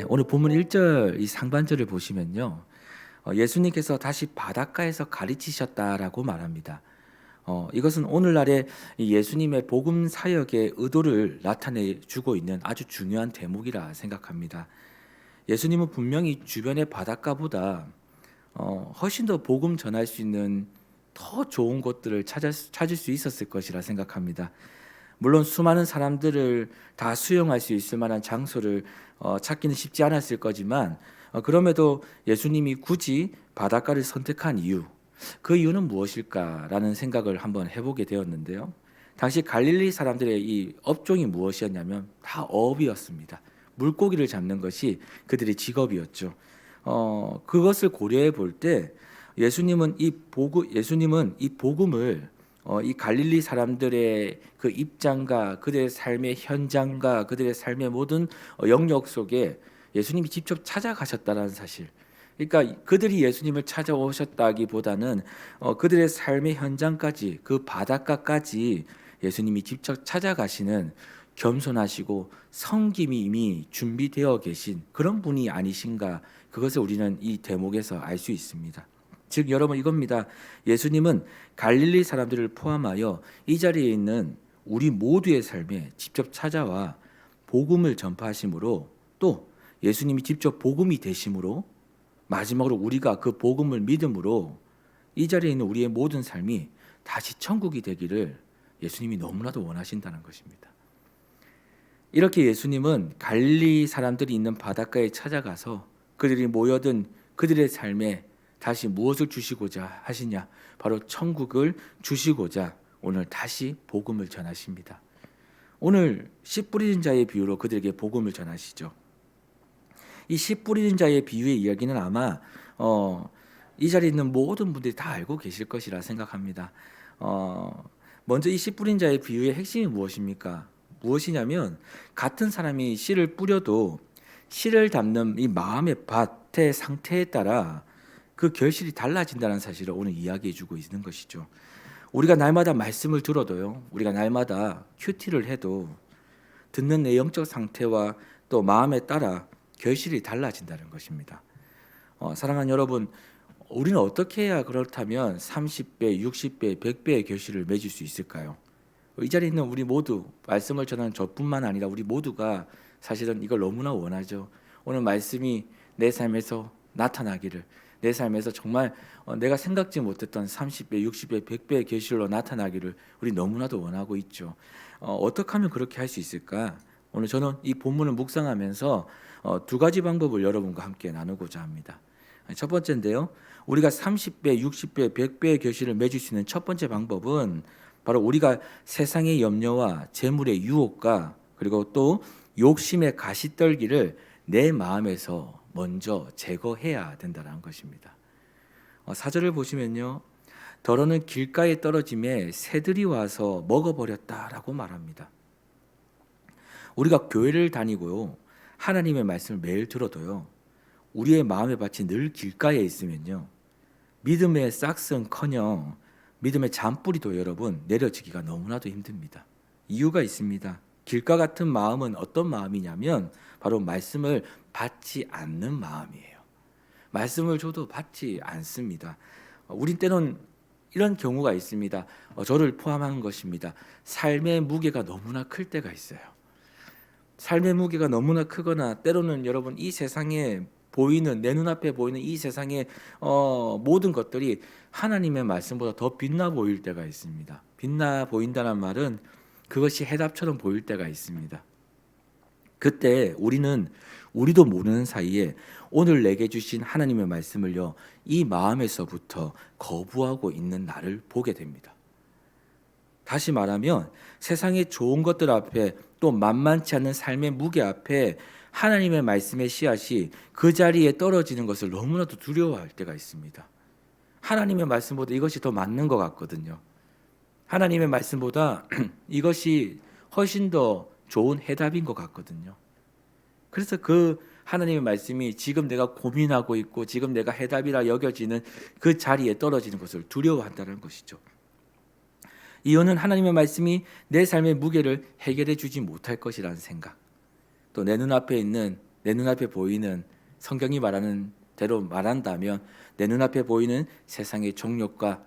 오늘 본문 1절 이 상반절을 보시면요. 예수님께서 다시 바닷가에서 가르치셨다라고 말합니다. 이것은 오늘날의 이 예수님의 복음 사역의 의도를 나타내 주고 있는 아주 중요한 대목이라 생각합니다. 예수님은 분명히 주변의 바닷가보다 훨씬 더 복음 전할 수 있는 더 좋은 곳들을 찾을 수 있었을 것이라 생각합니다. 물론 수많은 사람들을 다 수용할 수 있을 만한 장소를 찾기는 쉽지 않았을 거지만, 그럼에도 예수님이 굳이 바닷가를 선택한 이유, 그 이유는 무엇일까라는 생각을 한번 해보게 되었는데요. 당시 갈릴리 사람들의 이 업종이 무엇이었냐면 다 어업이었습니다. 물고기를 잡는 것이 그들의 직업이었죠. 그것을 고려해 볼 때 예수님은 이 복음을 이 갈릴리 사람들의 그 입장과 그들의 삶의 현장과 그들의 삶의 모든 영역 속에 예수님이 직접 찾아가셨다는 사실. 그러니까 그들이 예수님을 찾아오셨다기보다는 그들의 삶의 현장까지, 그 바닷가까지 예수님이 직접 찾아가시는 겸손하시고 성김이 이미 준비되어 계신 그런 분이 아니신가, 그것을 우리는 이 대목에서 알 수 있습니다. 즉 여러분, 이겁니다. 예수님은 갈릴리 사람들을 포함하여 이 자리에 있는 우리 모두의 삶에 직접 찾아와 복음을 전파하심으로, 또 예수님이 직접 복음이 되심으로, 마지막으로 우리가 그 복음을 믿음으로 이 자리에 있는 우리의 모든 삶이 다시 천국이 되기를 예수님이 너무나도 원하신다는 것입니다. 이렇게 예수님은 갈릴리 사람들이 있는 바닷가에 찾아가서 그들이 모여든 그들의 삶에 다시 무엇을 주시고자 하시냐? 바로 천국을 주시고자 오늘 다시 복음을 전하십니다. 오늘 씨 뿌리는 자의 비유로 그들에게 복음을 전하시죠. 이 씨 뿌리는 자의 비유의 이야기는 아마 이 자리에 있는 모든 분들이 다 알고 계실 것이라 생각합니다. 먼저 이 씨 뿌린 자의 비유의 핵심이 무엇입니까? 무엇이냐면, 같은 사람이 씨를 뿌려도 씨를 담는 이 마음의 밭의 상태에 따라 그 결실이 달라진다는 사실을 오늘 이야기해 주고 있는 것이죠. 우리가 날마다 말씀을 들어도요, 우리가 날마다 큐티를 해도 듣는 내 영적 상태와 또 마음에 따라 결실이 달라진다는 것입니다. 사랑하는 여러분, 우리는 어떻게 해야 그렇다면 30배, 60배, 100배의 결실을 맺을 수 있을까요? 이 자리에 있는 우리 모두, 말씀을 전하는 저뿐만 아니라 우리 모두가 사실은 이걸 너무나 원하죠. 오늘 말씀이 내 삶에서 나타나기를, 내 삶에서 정말 내가 생각지 못했던 30배, 60배, 100배의 결실로 나타나기를 우리 너무나도 원하고 있죠. 어떻게 하면 그렇게 할 수 있을까? 오늘 저는 이 본문을 묵상하면서 두 가지 방법을 여러분과 함께 나누고자 합니다. 첫 번째인데요, 우리가 30배, 60배, 100배의 결실을 맺을 수 있는 첫 번째 방법은 바로 우리가 세상의 염려와 재물의 유혹과 그리고 또 욕심의 가시떨기를 내 마음에서 먼저 제거해야 된다는 것입니다. 4절을 보시면요, 더러는 길가에 떨어짐에 새들이 와서 먹어버렸다라고 말합니다. 우리가 교회를 다니고요, 하나님의 말씀을 매일 들어도요, 우리의 마음의 밭이 늘 길가에 있으면요, 믿음의 싹슨커녕 믿음의 잔뿌리도 여러분 내려지기가 너무나도 힘듭니다. 이유가 있습니다. 길가 같은 마음은 어떤 마음이냐면 바로 말씀을 받지 않는 마음이에요. 말씀을 줘도 받지 않습니다. 우린 때론 이런 경우가 있습니다. 저를 포함한 것입니다. 삶의 무게가 너무나 클 때가 있어요. 삶의 무게가 너무나 크거나, 때로는 여러분 이 세상에 보이는, 내 눈앞에 보이는 이 세상의 모든 것들이 하나님의 말씀보다 더 빛나 보일 때가 있습니다. 빛나 보인다는 말은 그것이 해답처럼 보일 때가 있습니다. 그때 우리도 모르는 사이에 오늘 내게 주신 하나님의 말씀을요, 이 마음에서부터 거부하고 있는 나를 보게 됩니다. 다시 말하면 세상의 좋은 것들 앞에, 또 만만치 않은 삶의 무게 앞에 하나님의 말씀의 씨앗이 그 자리에 떨어지는 것을 너무나도 두려워할 때가 있습니다. 하나님의 말씀보다 이것이 더 맞는 것 같거든요. 하나님의 말씀보다 이것이 훨씬 더 좋은 해답인 것 같거든요. 그래서 그 하나님의 말씀이 지금 내가 고민하고 있고 지금 내가 해답이라 여겨지는 그 자리에 떨어지는 것을 두려워한다는 것이죠. 이유는 하나님의 말씀이 내 삶의 무게를 해결해 주지 못할 것이라는 생각, 또 내 눈앞에 있는 내 눈앞에 보이는 성경이 말하는 대로 말한다면 내 눈앞에 보이는 세상의 정욕과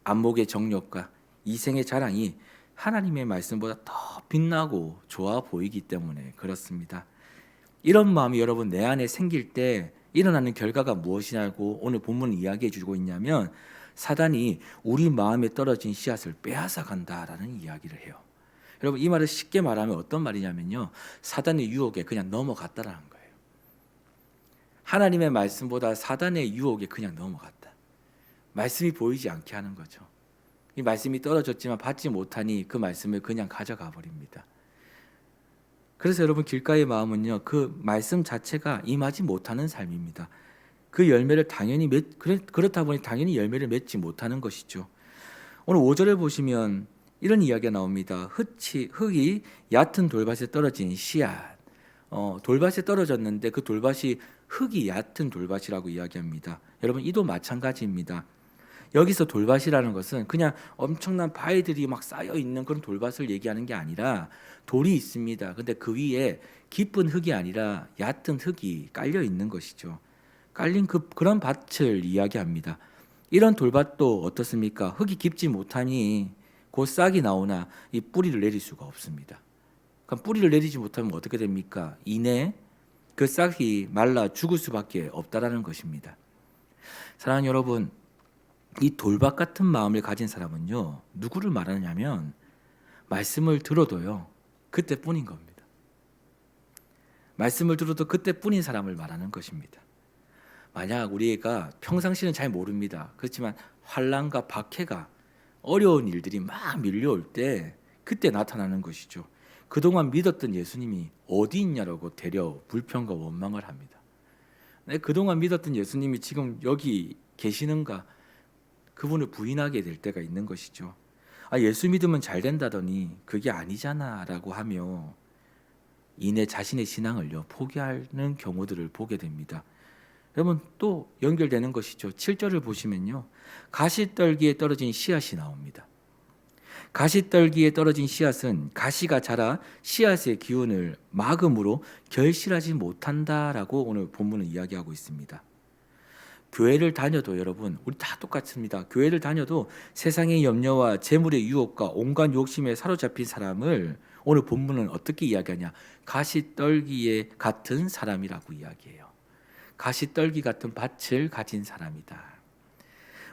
안목의 정욕과 이생의 자랑이 하나님의 말씀보다 더 빛나고 좋아 보이기 때문에 그렇습니다. 이런 마음이 여러분 내 안에 생길 때 일어나는 결과가 무엇이냐고 오늘 본문은 이야기해 주고 있냐면 사단이 우리 마음에 떨어진 씨앗을 빼앗아 간다라는 이야기를 해요. 여러분 이 말을 쉽게 말하면 어떤 말이냐면요. 사단의 유혹에 그냥 넘어갔다라는 거예요. 하나님의 말씀보다 사단의 유혹에 그냥 넘어갔다. 말씀이 보이지 않게 하는 거죠. 이 말씀이 떨어졌지만 받지 못하니 그 말씀을 그냥 가져가 버립니다. 그래서 여러분 길가의 마음은요. 그 말씀 자체가 임하지 못하는 삶입니다. 그 열매를 당연히 그렇다 보니 당연히 열매를 맺지 못하는 것이죠. 오늘 5절을 보시면 이런 이야기가 나옵니다. 흙이 얕은 돌밭에 떨어진 씨앗. 돌밭에 떨어졌는데 그 돌밭이 흙이 얕은 돌밭이라고 이야기합니다. 여러분 이도 마찬가지입니다. 여기서 돌밭이라는 것은 그냥 엄청난 바위들이 막 쌓여 있는 그런 돌밭을 얘기하는 게 아니라 돌이 있습니다. 근데 그 위에 깊은 흙이 아니라 얕은 흙이 깔려 있는 것이죠. 깔린 그런 밭을 이야기합니다. 이런 돌밭도 어떻습니까? 흙이 깊지 못하니 곧 싹이 나오나 이 뿌리를 내릴 수가 없습니다. 그럼 뿌리를 내리지 못하면 어떻게 됩니까? 이내 그 싹이 말라 죽을 수밖에 없다라는 것입니다. 사랑하는 여러분, 이 돌밭 같은 마음을 가진 사람은요, 누구를 말하냐면 말씀을 들어도요, 그때뿐인 겁니다. 말씀을 들어도 그때뿐인 사람을 말하는 것입니다. 만약 우리가 평상시는 잘 모릅니다. 그렇지만 환난과 박해가 어려운 일들이 막 밀려올 때 그때 나타나는 것이죠. 그동안 믿었던 예수님이 어디 있냐라고 되려 불평과 원망을 합니다. 그동안 믿었던 예수님이 지금 여기 계시는가? 그분을 부인하게 될 때가 있는 것이죠. 예수 믿으면 잘 된다더니 그게 아니잖아 라고 하며 이내 자신의 신앙을요 포기하는 경우들을 보게 됩니다. 여러분 또 연결되는 것이죠. 7절을 보시면요. 가시떨기에 떨어진 씨앗이 나옵니다. 가시떨기에 떨어진 씨앗은 가시가 자라 씨앗의 기운을 막음으로 결실하지 못한다라고 오늘 본문은 이야기하고 있습니다. 교회를 다녀도 여러분 우리 다 똑같습니다. 교회를 다녀도 세상의 염려와 재물의 유혹과 온갖 욕심에 사로잡힌 사람을 오늘 본문은 어떻게 이야기하냐? 가시떨기에 같은 사람이라고 이야기해요. 가시떨기 같은 밭을 가진 사람이다.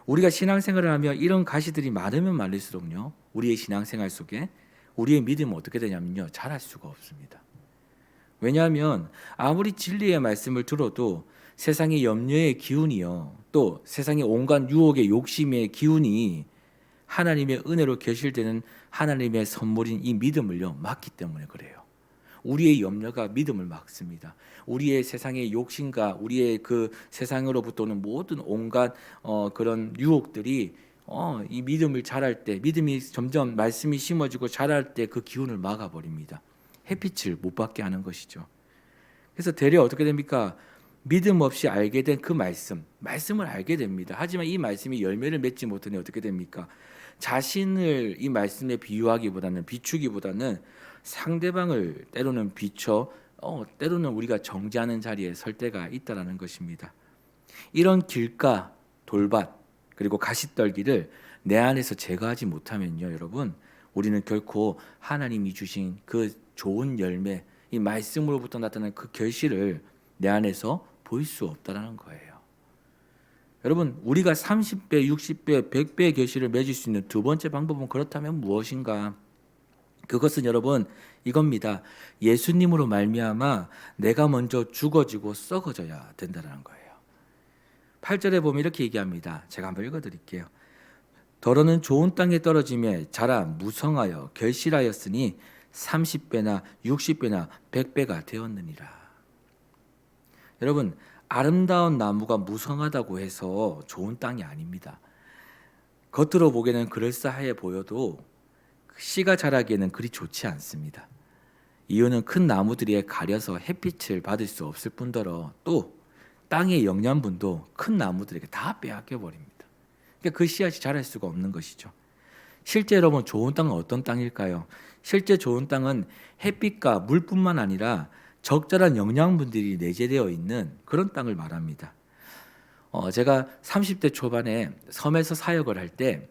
우리가 신앙생활을 하며 이런 가시들이 많으면 많을수록요 우리의 신앙생활 속에 우리의 믿음은 어떻게 되냐면요 자랄 수가 없습니다. 왜냐하면 아무리 진리의 말씀을 들어도 세상의 염려의 기운이요 또 세상의 온갖 유혹의 욕심의 기운이 하나님의 은혜로 결실되는 하나님의 선물인 이 믿음을요 막기 때문에 그래요. 우리의 염려가 믿음을 막습니다. 우리의 세상의 욕심과 우리의 그 세상으로부터 오는 모든 온갖 그런 유혹들이 이 믿음을 자랄 때 믿음이 점점 말씀이 심어지고 자랄 때 그 기운을 막아버립니다. 햇빛을 못 받게 하는 것이죠. 그래서 되려 어떻게 됩니까? 믿음 없이 알게 된 그 말씀을 알게 됩니다. 하지만 이 말씀이 열매를 맺지 못하니 어떻게 됩니까? 자신을 이 말씀에 비추기보다는 상대방을 때로는 비춰 때로는 우리가 정죄하는 자리에 설 때가 있다라는 것입니다. 이런 길가, 돌밭 그리고 가시떨기를 내 안에서 제거하지 못하면요 여러분 우리는 결코 하나님이 주신 그 좋은 열매 이 말씀으로부터 나타나는 그 결실을 내 안에서 볼 수 없다라는 거예요. 여러분 우리가 30배, 60배, 100배의 결실을 맺을 수 있는 두 번째 방법은 그렇다면 무엇인가? 그것은 여러분 이겁니다. 예수님으로 말미암아 내가 먼저 죽어지고 썩어져야 된다는 거예요. 8절에 보면 이렇게 얘기합니다. 제가 한번 읽어드릴게요. 더러는 좋은 땅에 떨어짐에 자라 무성하여 결실하였으니 30배나 60배나 100배가 되었느니라. 여러분 아름다운 나무가 무성하다고 해서 좋은 땅이 아닙니다. 겉으로 보기에는 그럴싸해 보여도 씨가 자라기에는 그리 좋지 않습니다. 이유는 큰 나무들이 가려서 햇빛을 받을 수 없을 뿐더러 또 땅의 영양분도 큰 나무들에게 다 빼앗겨 버립니다. 그러니까 그 씨앗이 자랄 수가 없는 것이죠. 실제 여러분 좋은 땅은 어떤 땅일까요? 실제 좋은 땅은 햇빛과 물뿐만 아니라 적절한 영양분들이 내재되어 있는 그런 땅을 말합니다. 제가 30대 초반에 섬에서 사역을 할 때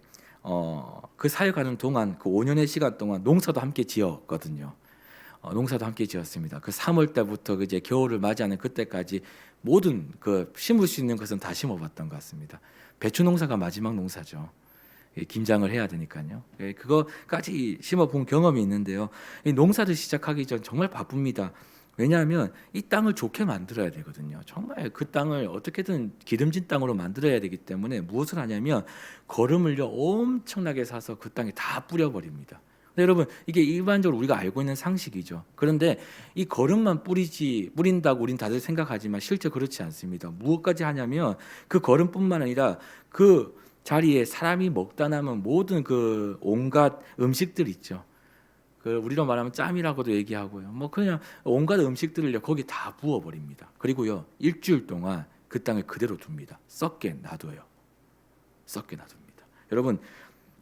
그 사역하는 동안 그 5년의 시간 동안 농사도 함께 지었거든요. 농사도 함께 지었습니다. 그 3월 때부터 이제 겨울을 맞이하는 그때까지 모든 그 심을 수 있는 것은 다 심어봤던 것 같습니다. 배추 농사가 마지막 농사죠. 김장을 해야 되니까요. 그거까지 심어본 경험이 있는데요. 이 농사를 시작하기 전 정말 바쁩니다. 왜냐하면 이 땅을 좋게 만들어야 되거든요. 정말 그 땅을 어떻게든 기름진 땅으로 만들어야 되기 때문에 무엇을 하냐면 거름을요 엄청나게 사서 그 땅에 다 뿌려버립니다. 근데 여러분 이게 일반적으로 우리가 알고 있는 상식이죠. 그런데 이 거름만 뿌린다고 우린 다들 생각하지만 실제 그렇지 않습니다. 무엇까지 하냐면 그 거름뿐만 아니라 그 자리에 사람이 먹다 남은 모든 그 온갖 음식들 있죠. 그 우리로 말하면 짬이라고도 얘기하고요. 뭐 그냥 온갖 음식들을 거기 다 부어 버립니다. 그리고요 일주일 동안 그 땅을 그대로 둡니다. 썩게 놔둬요. 썩게 놔둡니다. 여러분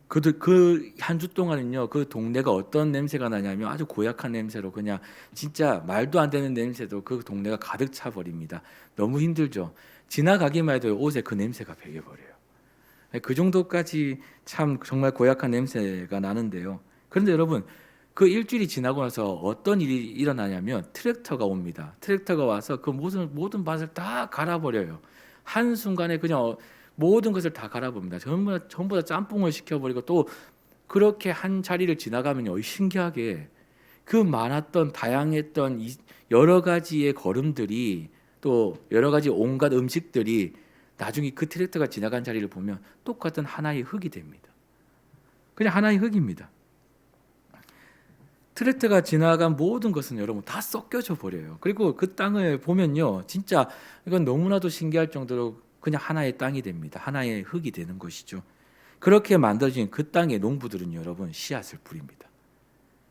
그 한 주 동안은요 그 동네가 어떤 냄새가 나냐면 아주 고약한 냄새로 그냥 진짜 말도 안 되는 냄새도 그 동네가 가득 차 버립니다. 너무 힘들죠. 지나가기만 해도 옷에 그 냄새가 배겨 버려요. 그 정도까지 참 정말 고약한 냄새가 나는데요. 그런데 여러분 그 일주일이 지나고 나서 어떤 일이 일어나냐면 트랙터가 옵니다. 트랙터가 와서 그 모든 밭을 다 갈아버려요. 한순간에 그냥 모든 것을 다 갈아봅니다. 전부 다 짬뽕을 시켜버리고 또 그렇게 한 자리를 지나가면요 신기하게 그 많았던 다양했던 여러 가지의 걸음들이 또 여러 가지 온갖 음식들이 나중에 그 트랙터가 지나간 자리를 보면 똑같은 하나의 흙이 됩니다. 그냥 하나의 흙입니다. 트랙터가 지나간 모든 것은 여러분 다 섞여져 버려요. 그리고 그 땅을 보면요 진짜 이건 너무나도 신기할 정도로 그냥 하나의 땅이 됩니다. 하나의 흙이 되는 것이죠. 그렇게 만들어진 그 땅의 농부들은 여러분 씨앗을 뿌립니다.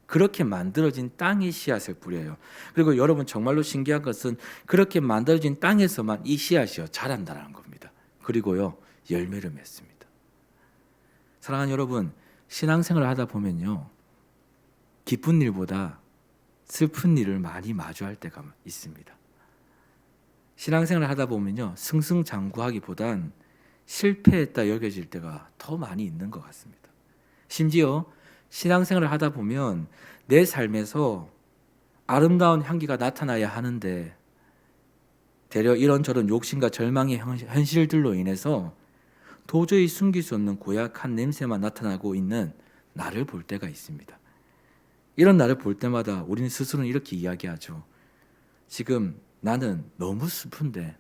그렇게 만들어진 땅에 씨앗을 뿌려요. 그리고 여러분 정말로 신기한 것은 그렇게 만들어진 땅에서만 이 씨앗이요 자란다는 겁니다. 그리고요 열매를 맺습니다. 사랑하는 여러분, 신앙생활을 하다 보면요 기쁜 일보다 슬픈 일을 많이 마주할 때가 있습니다. 신앙생활을 하다 보면요 승승장구하기보단 실패했다 여겨질 때가 더 많이 있는 것 같습니다. 심지어 신앙생활을 하다 보면 내 삶에서 아름다운 향기가 나타나야 하는데 되려 이런저런 욕심과 절망의 현실들로 인해서 도저히 숨길 수 없는 고약한 냄새만 나타나고 있는 나를 볼 때가 있습니다. 이런 나를 볼 때마다 우리는 스스로는 이렇게 이야기하죠. 지금 나는 너무 슬픈데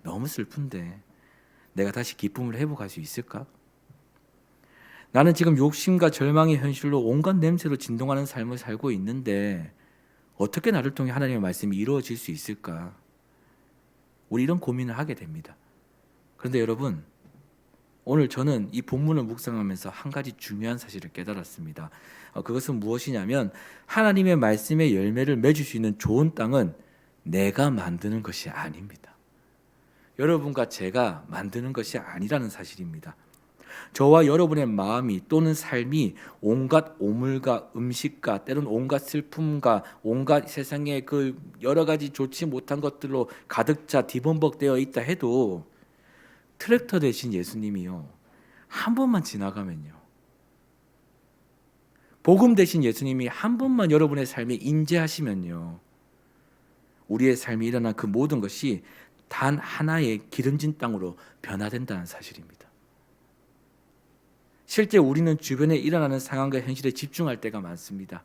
내가 다시 기쁨을 회복할 수 있을까? 나는 지금 욕심과 절망의 현실로 온갖 냄새로 진동하는 삶을 살고 있는데 어떻게 나를 통해 하나님의 말씀이 이루어질 수 있을까? 우리 이런 고민을 하게 됩니다. 그런데 여러분, 오늘 저는 이 본문을 묵상하면서 한 가지 중요한 사실을 깨달았습니다. 그것은 무엇이냐면 하나님의 말씀의 열매를 맺을 수 있는 좋은 땅은 내가 만드는 것이 아닙니다. 여러분과 제가 만드는 것이 아니라는 사실입니다. 저와 여러분의 마음이 또는 삶이 온갖 오물과 음식과 때로는 온갖 슬픔과 온갖 세상의 그 여러 가지 좋지 못한 것들로 가득 차 뒤범벅되어 있다 해도 트랙터 대신 예수님이요 한 번만 지나가면요 복음 대신 예수님이 한 번만 여러분의 삶에 임재하시면요 우리의 삶에 일어난 그 모든 것이 단 하나의 기름진 땅으로 변화된다는 사실입니다. 실제 우리는 주변에 일어나는 상황과 현실에 집중할 때가 많습니다.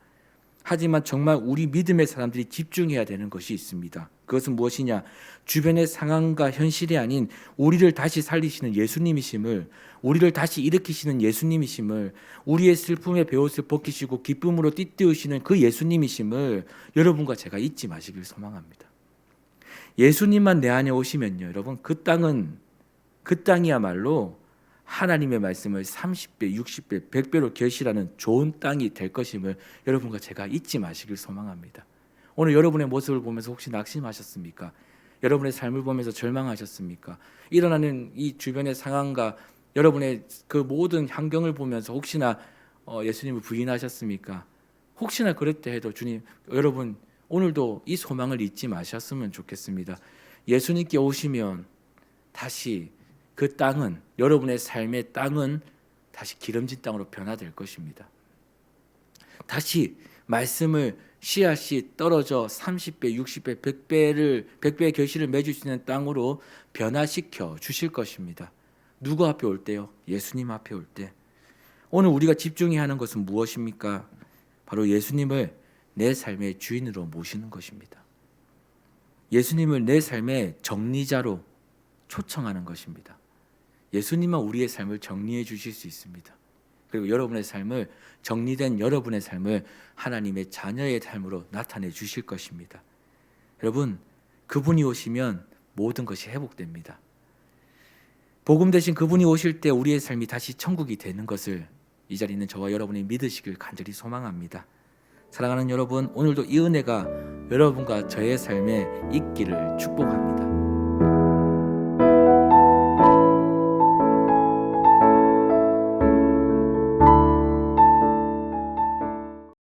하지만 정말 우리 믿음의 사람들이 집중해야 되는 것이 있습니다. 그것은 무엇이냐? 주변의 상황과 현실이 아닌 우리를 다시 살리시는 예수님이심을, 우리를 다시 일으키시는 예수님이심을, 우리의 슬픔의 베옷을 벗기시고 기쁨으로 띠띠우시는 그 예수님이심을 여러분과 제가 잊지 마시길 소망합니다. 예수님만 내 안에 오시면요, 여러분 그 땅이야말로 하나님의 말씀을 30배, 60배, 100배로 결실하는 좋은 땅이 될 것임을 여러분과 제가 잊지 마시길 소망합니다. 오늘 여러분의 모습을 보면서 혹시 낙심하셨습니까? 여러분의 삶을 보면서 절망하셨습니까? 일어나는 이 주변의 상황과 여러분의 그 모든 환경을 보면서 혹시나 예수님을 부인하셨습니까? 혹시나 그랬다 해도 주님, 여러분 오늘도 이 소망을 잊지 마셨으면 좋겠습니다. 예수님께 오시면 다시 그 땅은, 여러분의 삶의 땅은 다시 기름진 땅으로 변화될 것입니다. 다시 말씀을 씨앗이 떨어져 30배, 60배, 100배의 결실을 맺을 수 있는 땅으로 변화시켜 주실 것입니다. 누구 앞에 올 때요? 예수님 앞에 올 때. 오늘 우리가 집중해야 하는 것은 무엇입니까? 바로 예수님을 내 삶의 주인으로 모시는 것입니다. 예수님을 내 삶의 정리자로 초청하는 것입니다. 예수님만 우리의 삶을 정리해 주실 수 있습니다. 그리고 여러분의 삶을, 정리된 여러분의 삶을 하나님의 자녀의 삶으로 나타내 주실 것입니다. 여러분, 그분이 오시면 모든 것이 회복됩니다. 복음 대신 그분이 오실 때 우리의 삶이 다시 천국이 되는 것을 이 자리에 있는 저와 여러분이 믿으시길 간절히 소망합니다. 사랑하는 여러분, 오늘도 이 은혜가 여러분과 저의 삶에 있기를 축복합니다.